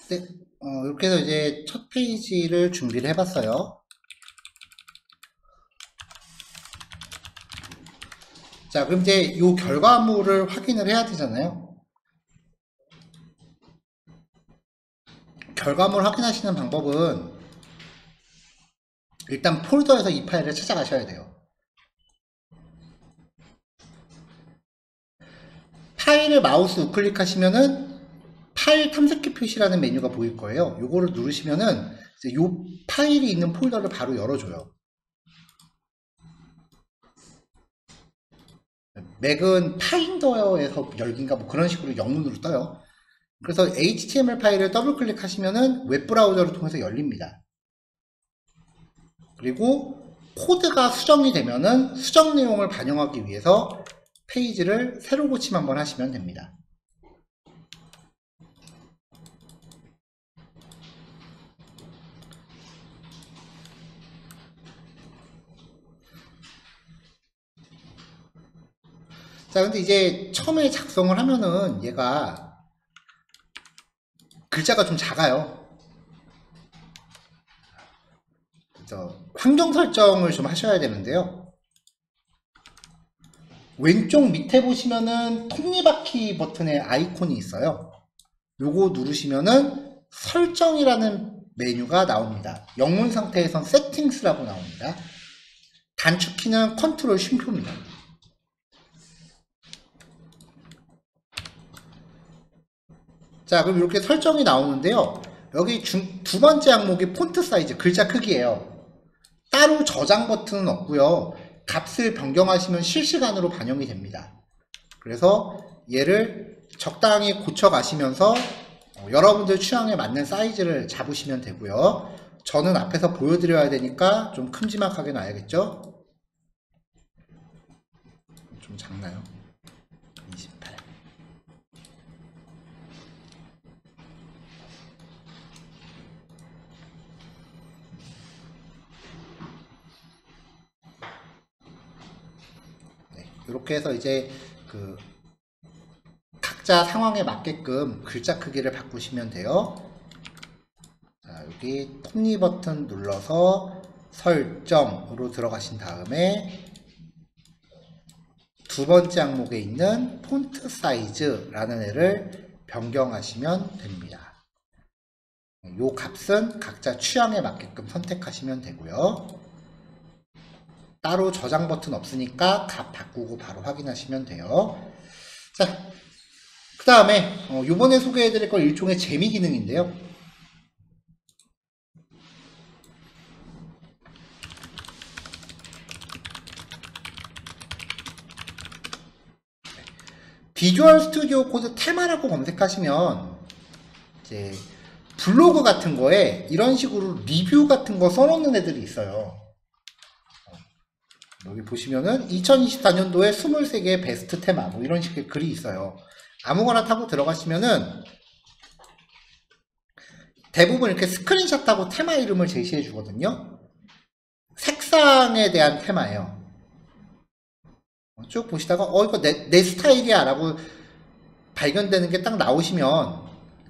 네, 이렇게 해서 이제 첫 페이지를 준비를 해봤어요. 자, 그럼 이제 이 결과물을 확인을 해야 되잖아요. 결과물 확인하시는 방법은 일단 폴더에서 이 파일을 찾아가셔야 돼요. 파일을 마우스 우클릭하시면은 파일 탐색기 표시라는 메뉴가 보일 거예요. 요거를 누르시면은 이제 요 파일이 있는 폴더를 바로 열어줘요. 맥은 파인더에서 열기인가 뭐 그런 식으로 영문으로 떠요. 그래서 HTML 파일을 더블 클릭하시면은 웹브라우저를 통해서 열립니다. 그리고 코드가 수정이 되면은 수정 내용을 반영하기 위해서 페이지를 새로 고침 한번 하시면 됩니다. 자, 근데 이제 처음에 작성을 하면은 얘가 글자가 좀 작아요. 그래서 환경 설정을 좀 하셔야 되는데요. 왼쪽 밑에 보시면은 톱니바퀴 버튼의 아이콘이 있어요. 요거 누르시면은 설정이라는 메뉴가 나옵니다. 영문 상태에선 세팅스라고 나옵니다. 단축키는 컨트롤 쉼표입니다. 자, 그럼 이렇게 설정이 나오는데요. 여기 두 번째 항목이 폰트 사이즈, 글자 크기예요. 따로 저장 버튼은 없고요. 값을 변경하시면 실시간으로 반영이 됩니다. 그래서 얘를 적당히 고쳐가시면서 여러분들 취향에 맞는 사이즈를 잡으시면 되고요. 저는 앞에서 보여드려야 되니까 좀 큼지막하게 놔야겠죠? 좀 작나요? 28. 네, 이렇게 해서 이제 그 각자 상황에 맞게끔 글자 크기를 바꾸시면 돼요. 자, 여기 톱니 버튼 눌러서 설정으로 들어가신 다음에 두 번째 항목에 있는 폰트 사이즈라는 애를 변경하시면 됩니다. 이 값은 각자 취향에 맞게끔 선택하시면 되고요. 따로 저장 버튼 없으니까 값 바꾸고 바로 확인하시면 돼요. 자, 그 다음에 이번에 소개해드릴 건 일종의 재미 기능인데요. 비주얼 스튜디오 코드 테마라고 검색하시면 이제 블로그 같은 거에 이런 식으로 리뷰 같은 거 써놓는 애들이 있어요. 여기 보시면은 2024년도에 23개의 베스트 테마 뭐 이런 식의 글이 있어요. 아무거나 타고 들어가시면은 대부분 이렇게 스크린샷하고 테마 이름을 제시해 주거든요. 색상에 대한 테마예요. 쭉 보시다가 이거 내 스타일이야 라고 발견되는 게 딱 나오시면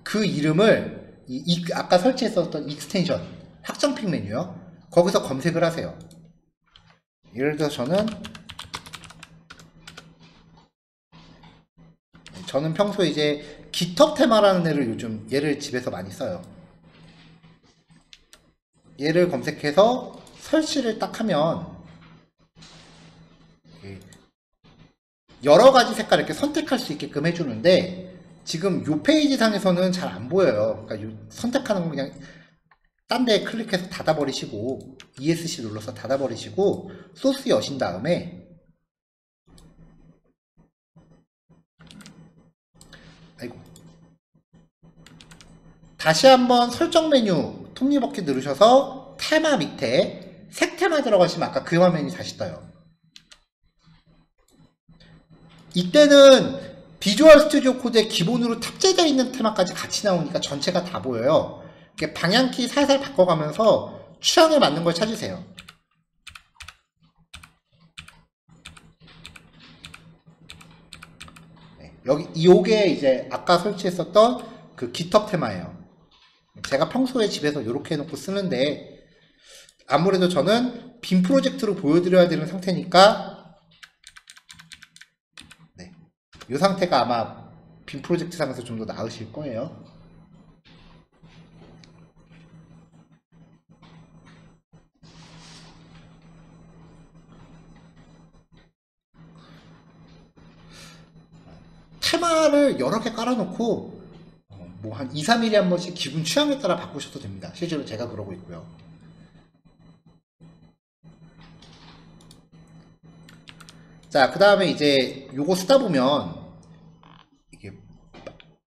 그 이름을 아까 설치했었던 익스텐션 확장팩 메뉴요. 거기서 검색을 하세요. 예를 들어서 저는 평소에 이제 깃헙 테마라는 애를 요즘 얘를 집에서 많이 써요. 얘를 검색해서 설치를 딱 하면 여러 가지 색깔 이렇게 선택할 수 있게끔 해주는데 지금 요 페이지 상에서는 잘 안 보여요. 그러니까 선택하는 건 그냥 딴 데 클릭해서 닫아버리시고 ESC 눌러서 닫아버리시고 소스 여신 다음에 아이고 다시 한번 설정 메뉴 톱니바퀴 누르셔서 테마 밑에 색 테마 들어가시면 아까 그 화면이 다시 떠요. 이때는 비주얼 스튜디오 코드에 기본으로 탑재되어 있는 테마까지 같이 나오니까 전체가 다 보여요. 이렇게 방향키 살살 바꿔가면서 취향에 맞는 걸 찾으세요. 네, 요게 이제 아까 설치했었던 그 깃헙 테마예요. 제가 평소에 집에서 이렇게 해놓고 쓰는데 아무래도 저는 빔 프로젝트로 보여드려야 되는 상태니까 네, 이 상태가 아마 빔 프로젝트 상에서 좀 더 나으실 거예요. 테마를 여러 개 깔아놓고 뭐 한 2, 3일에 한 번씩 기분 취향에 따라 바꾸셔도 됩니다. 실제로 제가 그러고 있고요. 자, 그 다음에 이제 요거 쓰다 보면 이게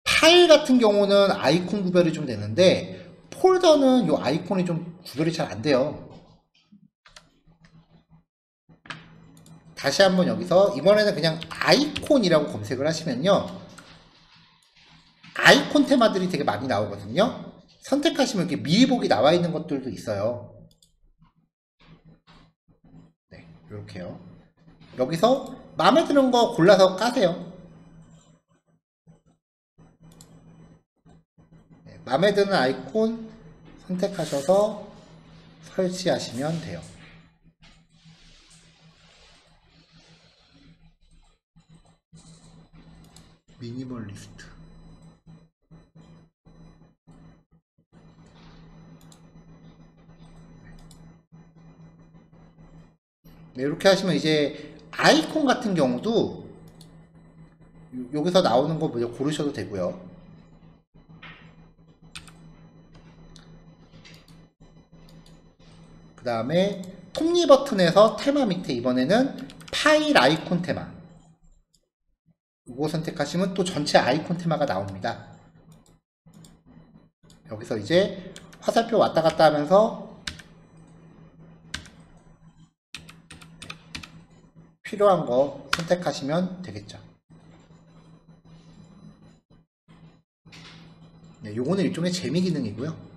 파일 같은 경우는 아이콘 구별이 좀 되는데 폴더는 요 아이콘이 좀 구별이 잘 안 돼요. 다시 한번 여기서 이번에는 그냥 아이콘이라고 검색을 하시면요, 아이콘 테마들이 되게 많이 나오거든요. 선택하시면 이렇게 미리 보기 나와 있는 것들도 있어요. 네, 이렇게요. 여기서 마음에 드는 거 골라서 까세요. 네, 마음에 드는 아이콘 선택하셔서 설치하시면 돼요. 미니멀리스트. 네, 이렇게 하시면 이제 아이콘 같은 경우도 여기서 나오는 거 먼저 고르셔도 되고요. 그 다음에 톱니 버튼에서 테마 밑에 이번에는 파일 아이콘 테마, 이거 선택하시면 또 전체 아이콘 테마가 나옵니다. 여기서 이제 화살표 왔다 갔다 하면서 필요한 거 선택하시면 되겠죠. 네, 요거는 일종의 재미 기능이고요.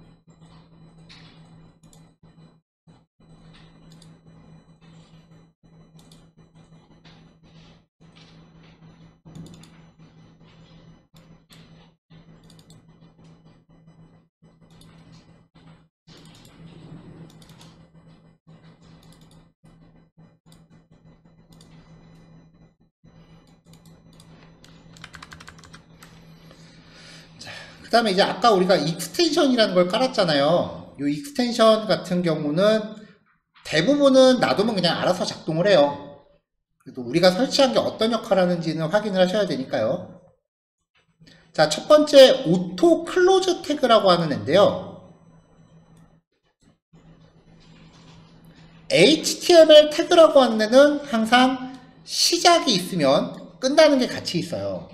그 다음에 이제 아까 우리가 익스텐션이라는 걸 깔았잖아요. 이 익스텐션 같은 경우는 대부분은 놔두면 그냥 알아서 작동을 해요. 그래도 우리가 설치한 게 어떤 역할을 하는지는 확인을 하셔야 되니까요. 자, 첫 번째 오토 클로즈 태그라고 하는 앤데요. HTML 태그라고 하는 애는 항상 시작이 있으면 끝나는 게 같이 있어요.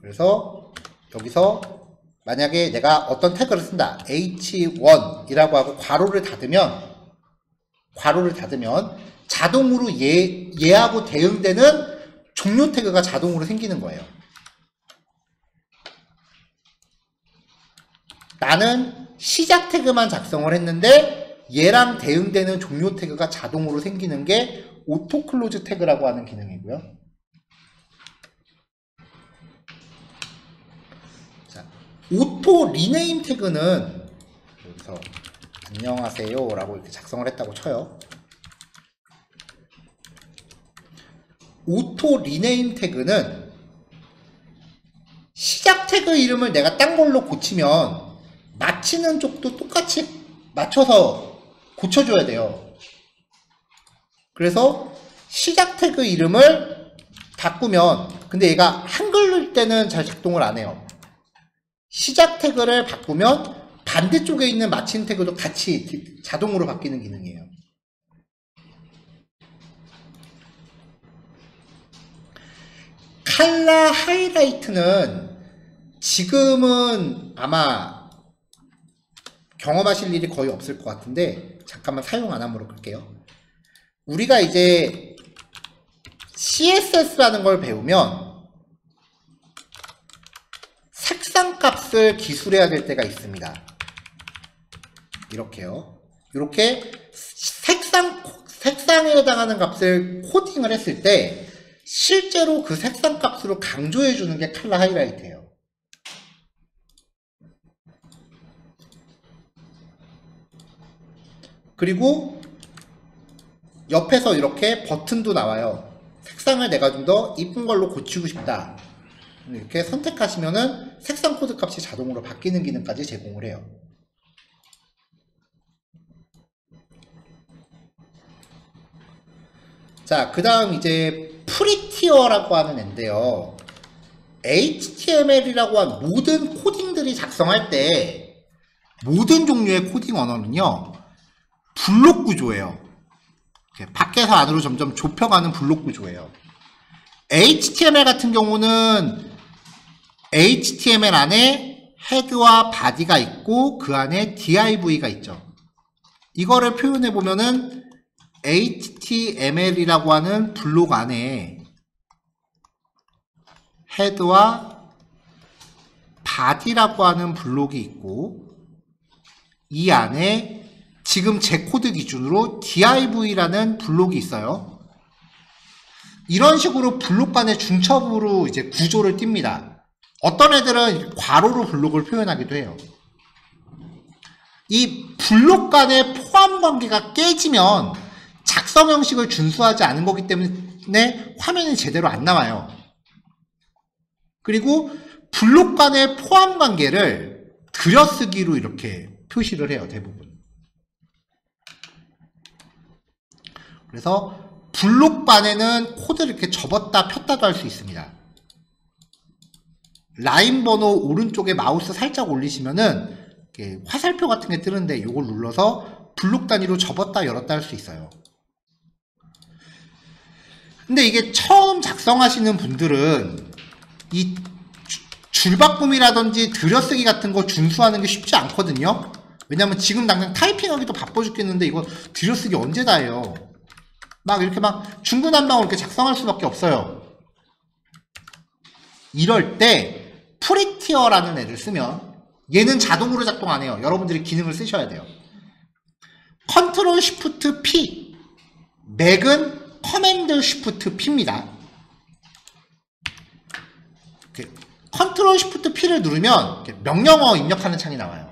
그래서 여기서 만약에 내가 어떤 태그를 쓴다, h1이라고 하고 괄호를 닫으면 자동으로 얘하고 대응되는 종료 태그가 자동으로 생기는 거예요. 나는 시작 태그만 작성을 했는데 얘랑 대응되는 종료 태그가 자동으로 생기는 게 오토 클로즈 태그라고 하는 기능이고요. 자, 오토 리네임 태그는 여기서 안녕하세요 라고 이렇게 작성을 했다고 쳐요. 오토 리네임 태그는 시작 태그 이름을 내가 딴 걸로 고치면 마치는 쪽도 똑같이 맞춰서 고쳐줘야 돼요. 그래서 시작 태그 이름을 바꾸면, 근데 얘가 한글일 때는 잘 작동을 안 해요. 시작 태그를 바꾸면 반대쪽에 있는 마치는 태그도 같이 자동으로 바뀌는 기능이에요. 칼라 하이라이트는 지금은 아마 경험하실 일이 거의 없을 것 같은데 잠깐만 사용 안 함으로 끌게요. 우리가 이제 CSS라는 걸 배우면 색상 값을 기술해야 될 때가 있습니다. 이렇게요. 이렇게 색상에 해당하는 값을 코딩을 했을 때 실제로 그 색상 값으로 강조해 주는 게 칼라 하이라이트예요. 그리고 옆에서 이렇게 버튼도 나와요. 색상을 내가 좀 더 이쁜 걸로 고치고 싶다. 이렇게 선택하시면은 색상 코드 값이 자동으로 바뀌는 기능까지 제공을 해요. 자, 그 다음 이제 프리티어라고 하는 앤데요. HTML이라고 한 모든 코딩들이 작성할 때 모든 종류의 코딩 언어는요, 블록 구조예요. 밖에서 안으로 점점 좁혀가는 블록 구조예요. HTML 같은 경우는 HTML 안에 헤드와 바디가 있고 그 안에 div가 있죠. 이거를 표현해 보면은 HTML이라고 하는 블록 안에 헤드와 바디라고 하는 블록이 있고 이 안에 지금 제 코드 기준으로 div라는 블록이 있어요. 이런 식으로 블록 간의 중첩으로 이제 구조를 띱니다. 어떤 애들은 괄호로 블록을 표현하기도 해요. 이 블록 간의 포함 관계가 깨지면 작성 형식을 준수하지 않은 거기 때문에 화면이 제대로 안 나와요. 그리고 블록 간의 포함 관계를 들여쓰기로 이렇게 표시를 해요, 대부분. 그래서 블록반에는 코드를 이렇게 접었다 폈다도 할 수 있습니다. 라인 번호 오른쪽에 마우스 살짝 올리시면은 이렇게 화살표 같은 게 뜨는데 이걸 눌러서 블록 단위로 접었다 열었다 할 수 있어요. 근데 이게 처음 작성하시는 분들은 이 줄바꿈이라든지 들여쓰기 같은 거 준수하는 게 쉽지 않거든요. 왜냐면 지금 당장 타이핑하기도 바빠 죽겠는데 이거 들여쓰기 언제 다 해요. 막 이렇게 막 중구난방으로 이렇게 작성할 수밖에 없어요. 이럴 때 프리티어라는 애를 쓰면 얘는 자동으로 작동 안 해요. 여러분들이 기능을 쓰셔야 돼요. 컨트롤 쉬프트 P, 맥은 커맨드 쉬프트 P입니다. 컨트롤 쉬프트 P를 누르면 명령어 입력하는 창이 나와요.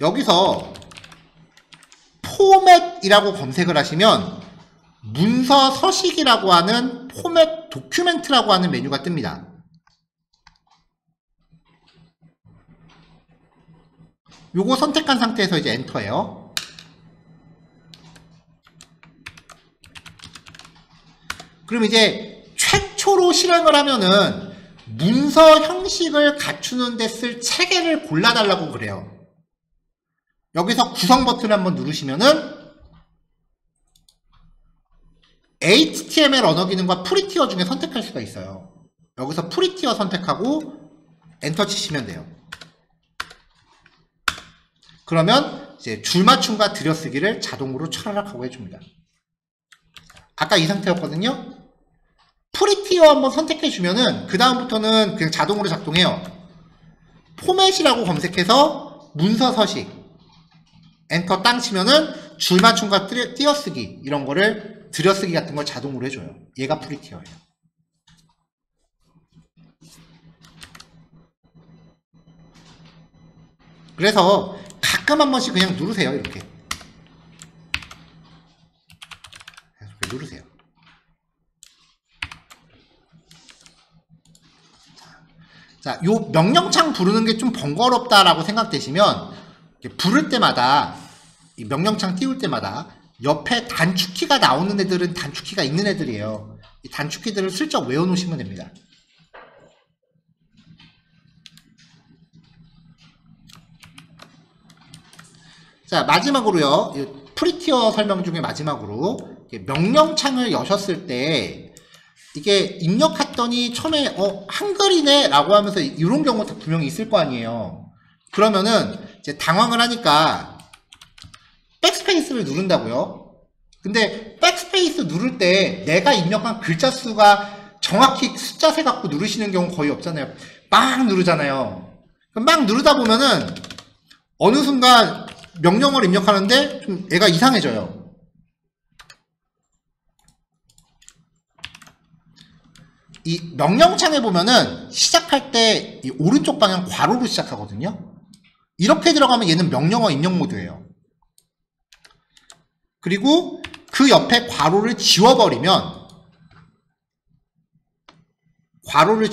여기서 포맷이라고 검색을 하시면 문서 서식이라고 하는 포맷 도큐멘트라고 하는 메뉴가 뜹니다. 요거 선택한 상태에서 이제 엔터예요. 그럼 이제 최초로 실행을 하면은 문서 형식을 갖추는 데 쓸 체계를 골라달라고 그래요. 여기서 구성 버튼을 한번 누르시면은 HTML 언어 기능과 프리티어 중에 선택할 수가 있어요. 여기서 프리티어 선택하고 엔터 치시면 돼요. 그러면 이제 줄맞춤과 들여쓰기를 자동으로 차라락 하고 해줍니다. 아까 이 상태였거든요. 프리티어 한번 선택해주면은 그 다음부터는 그냥 자동으로 작동해요. 포맷이라고 검색해서 문서 서식 엔터 땅 치면은 줄맞춤과 띄어쓰기 이런 거를 들여쓰기 같은 걸 자동으로 해줘요. 얘가 프리티어예요. 그래서 가끔 한 번씩 그냥 누르세요. 이렇게 누르세요. 자, 요 명령창 부르는 게 좀 번거롭다라고 생각되시면 부를 때마다 이 명령창 띄울 때마다 옆에 단축키가 나오는 애들은 단축키가 있는 애들이에요. 이 단축키들을 슬쩍 외워놓으시면 됩니다. 자, 마지막으로요. 프리티어 설명 중에 마지막으로 명령창을 여셨을 때 이게 입력했더니 처음에 한글이네 라고 하면서 이런 경우도 분명히 있을 거 아니에요. 그러면은 이제 당황을 하니까 백스페이스를 누른다고요. 근데 백스페이스 누를 때 내가 입력한 글자 수가 정확히 숫자 세 갖고 누르시는 경우 거의 없잖아요. 막 누르잖아요. 막 누르다 보면은 어느 순간 명령어를 입력하는데 좀 애가 이상해져요. 이 명령창에 보면은 시작할 때 이 오른쪽 방향 괄호로 시작하거든요. 이렇게 들어가면 얘는 명령어 입력 모드예요. 그리고 그 옆에 괄호를 지워버리면 파일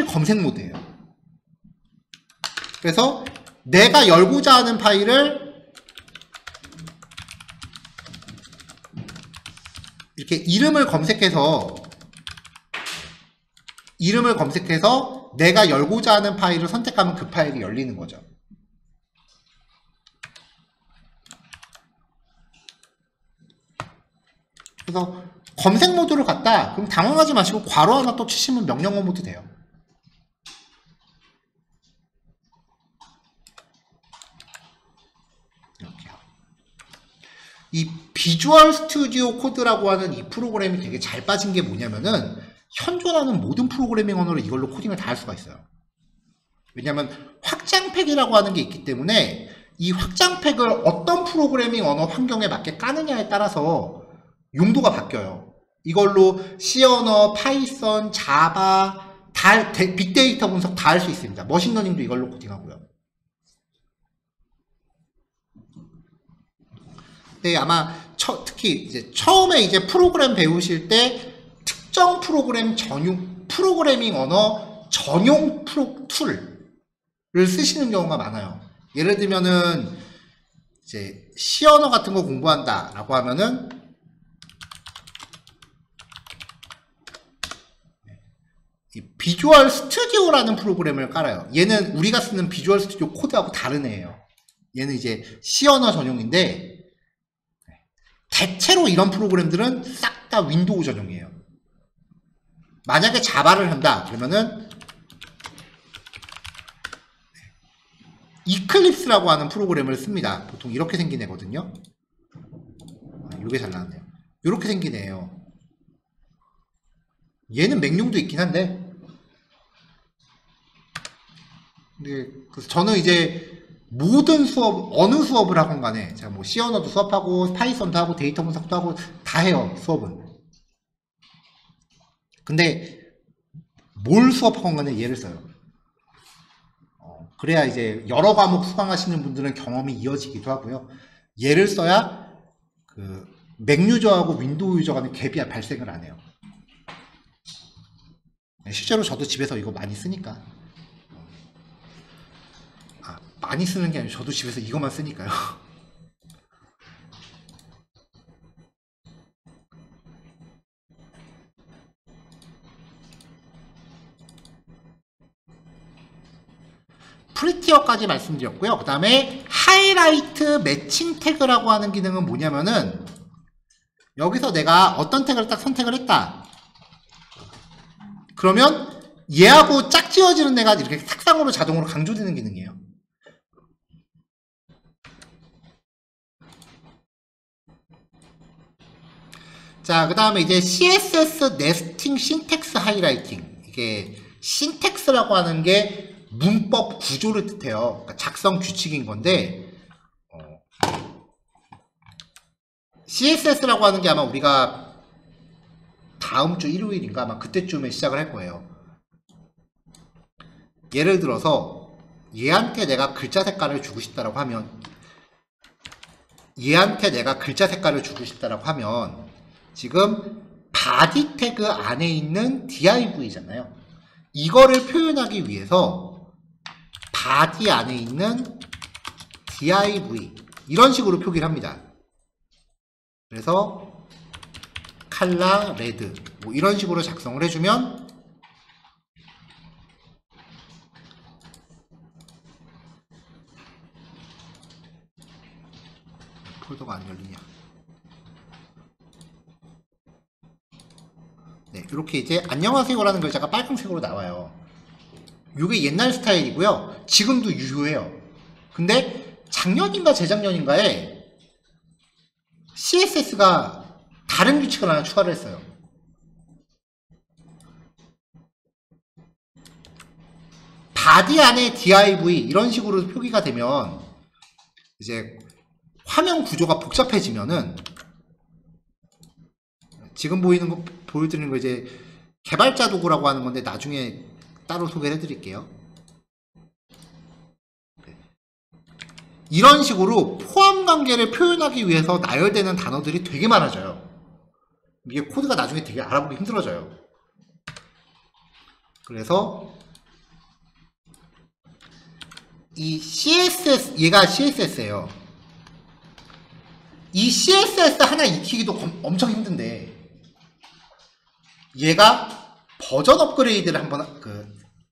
검색 모드예요. 그래서 내가 열고자 하는 파일을 이렇게 이름을 검색해서 내가 열고자 하는 파일을 선택하면 그 파일이 열리는 거죠. 그래서 검색 모드를 갔다. 그럼 당황하지 마시고 괄호 하나 또 치시면 명령어 모드 돼요. 이렇게요. 이 비주얼 스튜디오 코드라고 하는 이 프로그램이 되게 잘 빠진 게 뭐냐면은 현존하는 모든 프로그래밍 언어로 이걸로 코딩을 다 할 수가 있어요. 왜냐하면 확장팩이라고 하는 게 있기 때문에 이 확장팩을 어떤 프로그래밍 언어 환경에 맞게 까느냐에 따라서 용도가 바뀌어요. 이걸로 C 언어, 파이썬, 자바, 빅데이터 분석 다 할 수 있습니다. 머신러닝도 이걸로 코딩하고요. 네, 아마 특히 이제 처음에 이제 프로그램 배우실 때 특정 프로그래밍 언어 전용 툴을 쓰시는 경우가 많아요. 예를 들면은 이제 C 언어 같은 거 공부한다라고 하면은 이 비주얼 스튜디오라는 프로그램을 깔아요. 얘는 우리가 쓰는 비주얼 스튜디오 코드하고 다른 애예요. 얘는 이제 C 언어 전용인데 대체로 이런 프로그램들은 싹 다 윈도우 전용이에요. 만약에 자바를 한다 그러면은 이클립스라고 하는 프로그램을 씁니다. 보통 이렇게 생긴 애거든요. 이게 잘 나왔네요. 이렇게 생긴 애예요. 얘는 맥용도 있긴 한데, 그래서 저는 이제 모든 수업, 어느 수업을 하건 간에 제가 뭐 C 언어도 수업하고 파이썬도 하고 데이터 분석도 하고 다 해요. 수업은. 근데 뭘 수업하건 간에 얘를 써요. 그래야 이제 여러 과목 수강하시는 분들은 경험이 이어지기도 하고요. 얘를 써야 그 맥 유저하고 윈도우 유저 간의 갭이 발생을 안 해요. 실제로 저도 집에서 이거 많이 쓰니까. 많이 쓰는 게 아니고 저도 집에서 이것만 쓰니까요. 프리티어까지 말씀드렸고요. 그 다음에 하이라이트 매칭 태그라고 하는 기능은 뭐냐면은 여기서 내가 어떤 태그를 딱 선택을 했다. 그러면 얘하고 짝지어지는 애가 이렇게 색상으로 자동으로 강조되는 기능이에요. 자, 그 다음에 이제 CSS 네스팅 신텍스 하이라이팅. 이게 신텍스라고 하는 게 문법 구조를 뜻해요. 그러니까 작성 규칙인 건데, CSS라고 하는 게 아마 우리가 다음 주 일요일인가 아마 그때쯤에 시작을 할 거예요. 예를 들어서 얘한테 내가 글자 색깔을 주고 싶다라고 하면 지금 바디 태그 안에 있는 div잖아요. 이거를 표현하기 위해서 바디 안에 있는 div 이런 식으로 표기를 합니다. 그래서 칼라 레드 뭐 이런 식으로 작성을 해주면 폴더가 안 열리냐. 네, 이렇게 이제 안녕하세요라는 글자가 빨간색으로 나와요. 이게 옛날 스타일이고요. 지금도 유효해요. 근데 작년인가 재작년인가에 CSS가 다른 규칙을 하나 추가를 했어요. 바디 안에 div 이런 식으로 표기가 되면 이제 화면 구조가 복잡해지면은 지금 보여드리는 거 이제 개발자 도구라고 하는 건데 나중에 따로 소개를 해드릴게요. 이런 식으로 포함 관계를 표현하기 위해서 나열되는 단어들이 되게 많아져요. 이게 코드가 나중에 되게 알아보기 힘들어져요. 그래서 이 CSS, 얘가 CSS예요. 이 CSS 하나 익히기도 엄청 힘든데 얘가 버전 업그레이드를 한번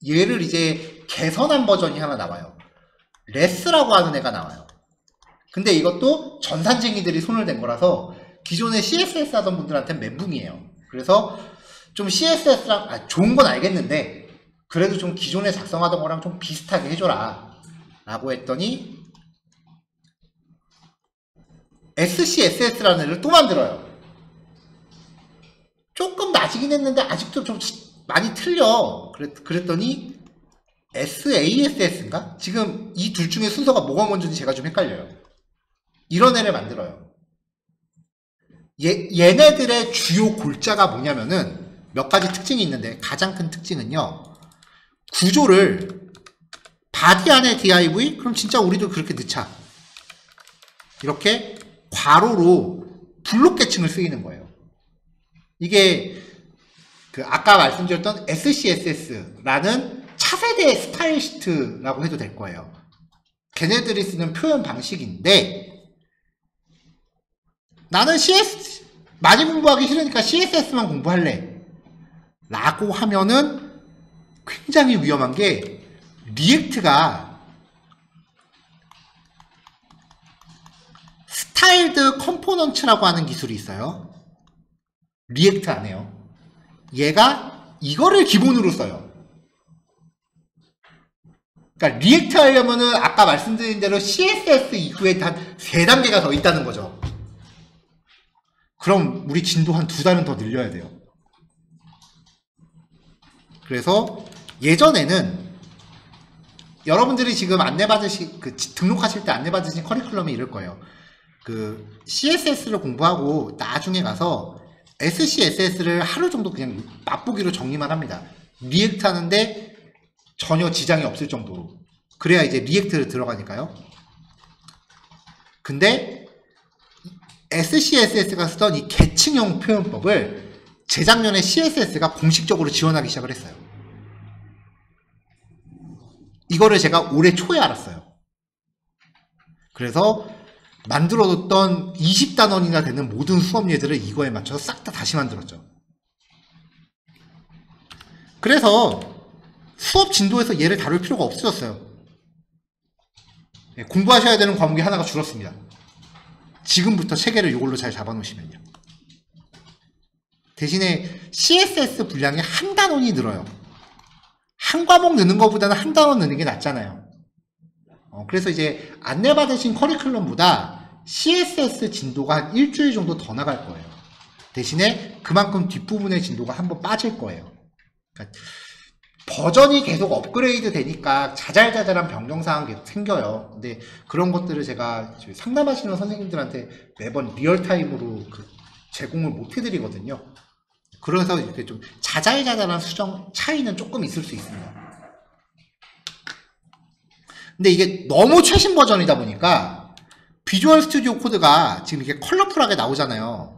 얘를 이제 개선한 버전이 하나 나와요. 레스라고 하는 애가 나와요. 근데 이것도 전산쟁이들이 손을 댄 거라서 기존에 CSS 하던 분들한테는 멘붕이에요. 그래서 좀 CSS랑 좋은 건 알겠는데 그래도 좀 기존에 작성하던 거랑 좀 비슷하게 해줘라 라고 했더니 SCSS라는 애를 또 만들어요. 조금 낮이긴 했는데 아직도 좀 많이 틀려. 그랬더니 SASS인가? 지금 이 둘 중에 순서가 뭐가 먼저인지 제가 좀 헷갈려요. 이런 애를 만들어요. 얘네들의 주요 골자가 뭐냐면은 몇 가지 특징이 있는데 가장 큰 특징은요. 구조를 바디 안에 div? 그럼 진짜 우리도 그렇게 넣자. 이렇게 괄호로 블록 계층을 쓰이는 거예요. 이게 아까 말씀드렸던 SCSS라는 차세대 스타일 시트라고 해도 될 거예요. 걔네들이 쓰는 표현 방식인데 나는 CS 많이 공부하기 싫으니까 CSS만 공부할래 라고 하면은 굉장히 위험한 게 리액트가 스타일드 컴포넌츠라고 하는 기술이 있어요. 리액트 안에요. 얘가 이거를 기본으로 써요. 그러니까 리액트 하려면은 아까 말씀드린 대로 CSS 이후에 한 3단계가 더 있다는 거죠. 그럼 우리 진도 한 2달은 더 늘려야 돼요. 그래서 예전에는 여러분들이 지금 등록하실 때 안내받으신 커리큘럼이 이럴 거예요. CSS를 공부하고 나중에 가서 SCSS를 하루 정도 그냥 맛보기로 정리만 합니다. 리액트 하는데 전혀 지장이 없을 정도로. 그래야 이제 리액트를 들어가니까요. 근데 SCSS가 쓰던 이 계층형 표현법을 재작년에 CSS가 공식적으로 지원하기 시작을 했어요. 이거를 제가 올해 초에 알았어요. 그래서 만들어뒀던 20단원이나 되는 모든 수업 예들을 이거에 맞춰서 싹 다 다시 만들었죠. 그래서 수업 진도에서 얘를 다룰 필요가 없어졌어요. 공부하셔야 되는 과목이 하나가 줄었습니다. 지금부터 체계를 이걸로 잘 잡아놓으시면요. 대신에 CSS 분량이 한 단원이 늘어요. 한 과목 넣는 것보다는 한 단원 넣는 게 낫잖아요. 그래서 이제 안내받으신 커리큘럼보다 CSS 진도가 한 일주일 정도 더 나갈 거예요. 대신에 그만큼 뒷부분의 진도가 한번 빠질 거예요. 그러니까 버전이 계속 업그레이드 되니까 자잘자잘한 변경사항이 계속 생겨요. 근데 그런 것들을 제가 상담하시는 선생님들한테 매번 리얼타임으로 제공을 못 해드리거든요. 그래서 이렇게 좀 자잘자잘한 수정 차이는 조금 있을 수 있습니다. 근데 이게 너무 최신 버전이다 보니까 비주얼 스튜디오 코드가 지금 이렇게 컬러풀하게 나오잖아요.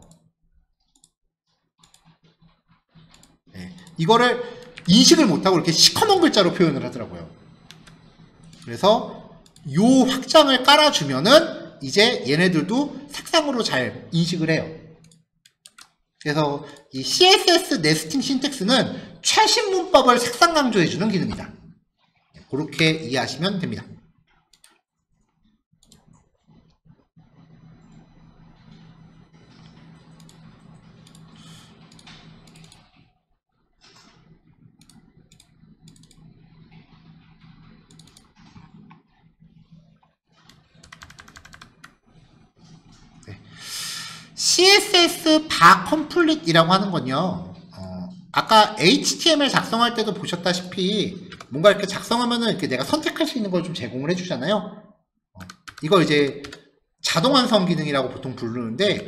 네, 이거를 인식을 못하고 이렇게 시커먼 글자로 표현을 하더라고요. 그래서 요 확장을 깔아주면은 이제 얘네들도 색상으로 잘 인식을 해요. 그래서 이 CSS 네스팅 신텍스는 최신 문법을 색상 강조해주는 기능이다. 그렇게 이해하시면 됩니다. CSS 바 컴플릿이라고 하는 건요. 아까 HTML 작성할 때도 보셨다시피 뭔가 이렇게 작성하면은 이렇게 내가 선택할 수 있는 걸 좀 제공을 해주잖아요. 이걸 이제 자동 완성 기능이라고 보통 부르는데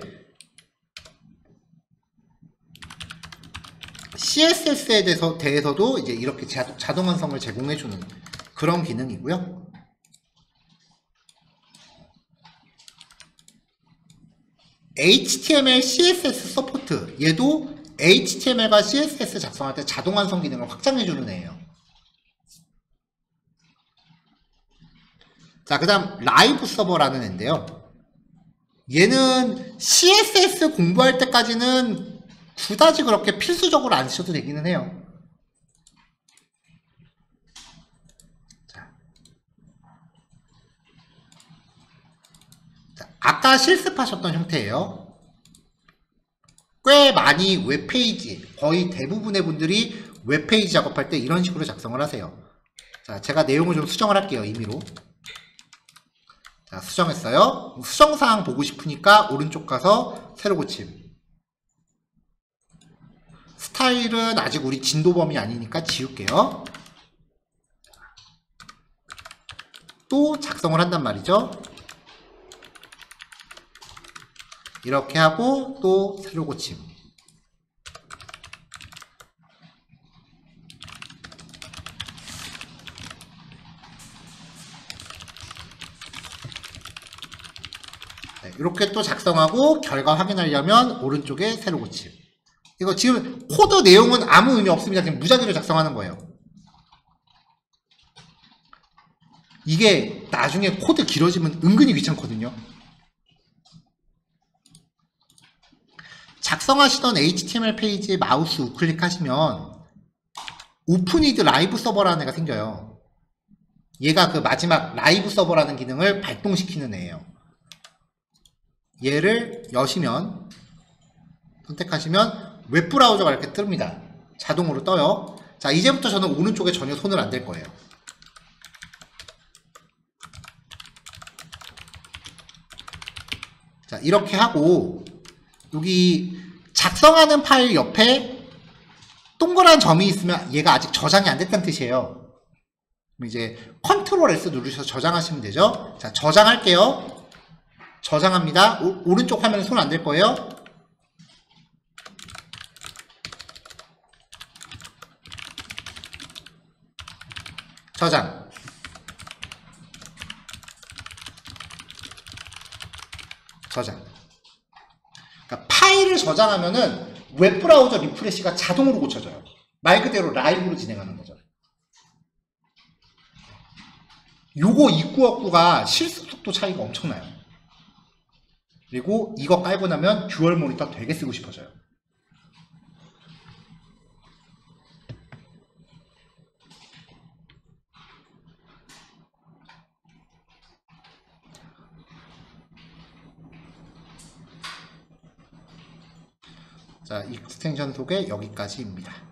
CSS에 대해서도 이제 이렇게 자동 완성을 제공해주는 그런 기능이고요. HTML, CSS 서포트, 얘도 HTML과 CSS 작성할 때 자동 완성 기능을 확장해주는 애예요. 자, 그 다음 라이브 서버라는 애인데요. 얘는 CSS 공부할 때까지는 그다지 그렇게 필수적으로 안 쓰셔도 되기는 해요. 자, 아까 실습하셨던 형태예요. 꽤 많이 웹페이지, 거의 대부분의 분들이 웹페이지 작업할 때 이런 식으로 작성을 하세요. 자, 제가 내용을 좀 수정을 할게요. 임의로. 자, 수정했어요. 수정사항 보고 싶으니까 오른쪽 가서 새로 고침. 스타일은 아직 우리 진도 범위 아니니까 지울게요. 또 작성을 한단 말이죠. 이렇게 하고 또 새로 고침. 네, 이렇게 또 작성하고 결과 확인하려면 오른쪽에 새로 고침. 이거 지금 코드 내용은 아무 의미 없습니다. 그냥 무작위로 작성하는 거예요. 이게 나중에 코드 길어지면 은근히 귀찮거든요. 작성하시던 HTML 페이지에 마우스 우클릭하시면 오픈이드 라이브 서버라는 애가 생겨요. 얘가 그 마지막 라이브 서버라는 기능을 발동시키는 애예요. 얘를 여시면, 선택하시면 웹브라우저가 이렇게 뜹니다. 자동으로 떠요. 자, 이제부터 저는 오른쪽에 전혀 손을 안 댈 거예요. 자, 이렇게 하고 여기 작성하는 파일 옆에 동그란 점이 있으면 얘가 아직 저장이 안 됐다는 뜻이에요. 그럼 이제 컨트롤 S 누르셔서 저장하시면 되죠. 자, 저장할게요. 저장합니다. 오른쪽 화면에 손 안 댈 거예요. 저장. 저장. 그러니까 파일을 저장하면은 웹브라우저 리프레시가 자동으로 고쳐져요. 말 그대로 라이브로 진행하는 거죠. 요거 입구 없구가 실습 속도 차이가 엄청나요. 그리고 이거 깔고 나면 듀얼 모니터 되게 쓰고 싶어져요. 자, 익스텐션 소개 여기까지입니다.